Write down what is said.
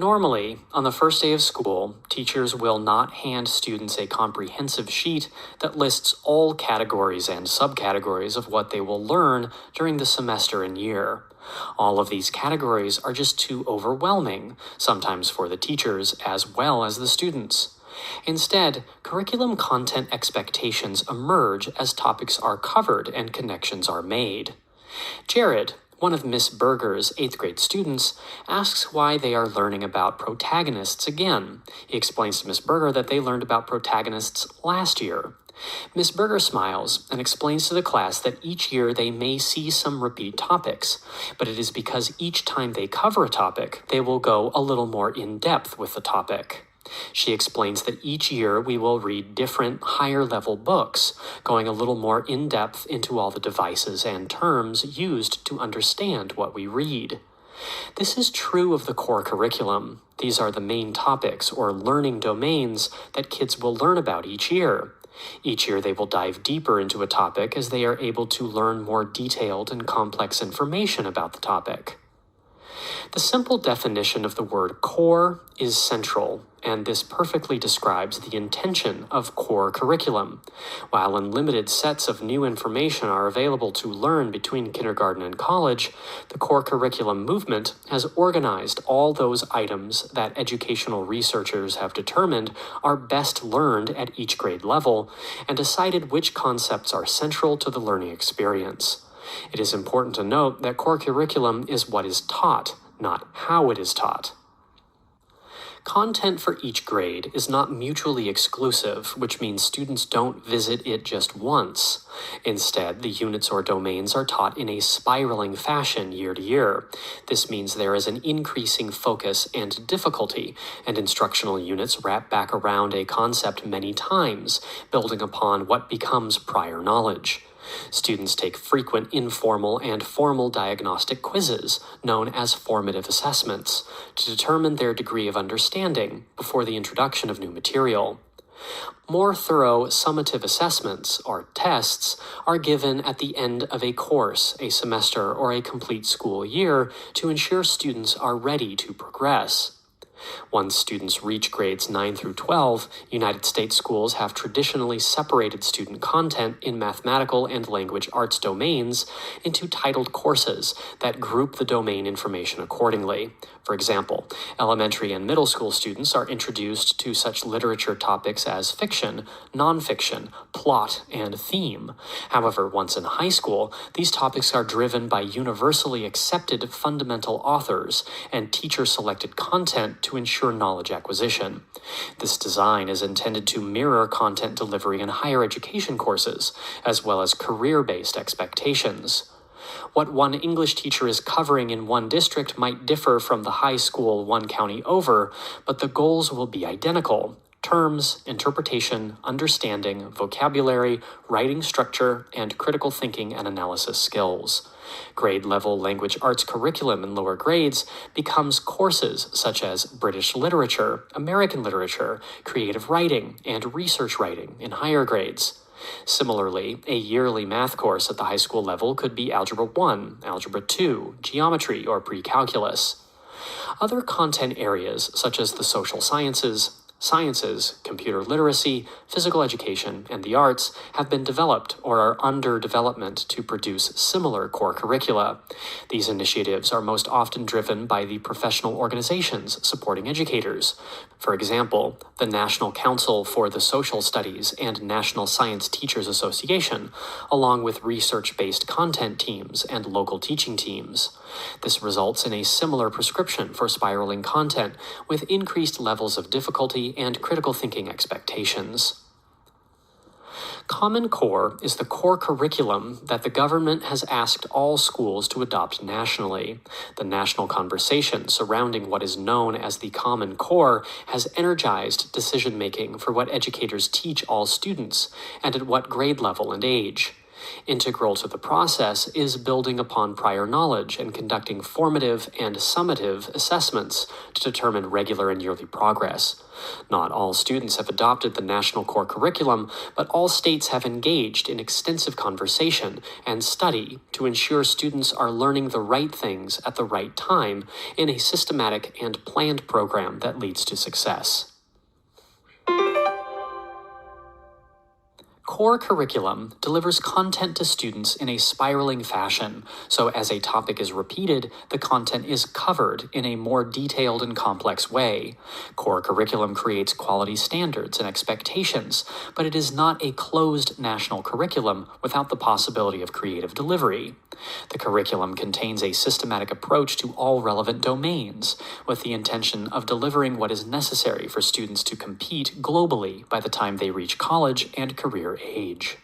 Normally, on the first day of school, teachers will not hand students a comprehensive sheet that lists all categories and subcategories of what they will learn during the semester and year. All of these categories are just too overwhelming, sometimes for the teachers as well as the students. Instead, curriculum content expectations emerge as topics are covered and connections are made. Jared, one of Miss Berger's 8th grade students, asks why they are learning about protagonists again. He explains to Miss Berger that they learned about protagonists last year. Miss Berger smiles and explains to the class that each year they may see some repeat topics, but it is because each time they cover a topic, they will go a little more in-depth with the topic. She explains that each year we will read different higher-level books, going a little more in-depth into all the devices and terms used to understand what we read. This is true of the core curriculum. These are the main topics or learning domains that kids will learn about each year. Each year they will dive deeper into a topic as they are able to learn more detailed and complex information about the topic. The simple definition of the word core is central, and this perfectly describes the intention of core curriculum. While unlimited sets of new information are available to learn between kindergarten and college, the core curriculum movement has organized all those items that educational researchers have determined are best learned at each grade level, and decided which concepts are central to the learning experience. It is important to note that core curriculum is what is taught, not how it is taught. Content for each grade is not mutually exclusive, which means students don't visit it just once. Instead, the units or domains are taught in a spiraling fashion year to year. This means there is an increasing focus and difficulty, and instructional units wrap back around a concept many times, building upon what becomes prior knowledge. Students take frequent informal and formal diagnostic quizzes, known as formative assessments, to determine their degree of understanding before the introduction of new material. More thorough summative assessments, or tests, are given at the end of a course, a semester, or a complete school year to ensure students are ready to progress. Once students reach grades 9 through 12, United States schools have traditionally separated student content in mathematical and language arts domains into titled courses that group the domain information accordingly. For example, elementary and middle school students are introduced to such literature topics as fiction, nonfiction, plot, and theme. However, once in high school, these topics are driven by universally accepted fundamental authors and teacher-selected content to ensure knowledge acquisition. This design is intended to mirror content delivery in higher education courses, as well as career-based expectations. What one English teacher is covering in one district might differ from the high school one county over, but the goals will be identical: terms, interpretation, understanding, vocabulary, writing structure, and critical thinking and analysis skills. Grade-level language arts curriculum in lower grades becomes courses such as British literature, American literature, creative writing, and research writing in higher grades. Similarly, a yearly math course at the high school level could be Algebra 1, Algebra 2, Geometry, or Pre-Calculus. Other content areas, such as the social sciences, computer literacy, physical education, and the arts have been developed or are under development to produce similar core curricula. These initiatives are most often driven by the professional organizations supporting educators. For example, the National Council for the Social Studies and National Science Teachers Association, along with research-based content teams and local teaching teams. This results in a similar prescription for spiraling content with increased levels of difficulty and critical thinking expectations. Common Core is the core curriculum that the government has asked all schools to adopt nationally. The national conversation surrounding what is known as the Common Core has energized decision-making for what educators teach all students and at what grade level and age. Integral to the process is building upon prior knowledge and conducting formative and summative assessments to determine regular and yearly progress. Not all students have adopted the national core curriculum, but all states have engaged in extensive conversation and study to ensure students are learning the right things at the right time in a systematic and planned program that leads to success. Core curriculum delivers content to students in a spiraling fashion, so as a topic is repeated, the content is covered in a more detailed and complex way. Core curriculum creates quality standards and expectations, but it is not a closed national curriculum without the possibility of creative delivery. The curriculum contains a systematic approach to all relevant domains, with the intention of delivering what is necessary for students to compete globally by the time they reach college and career age.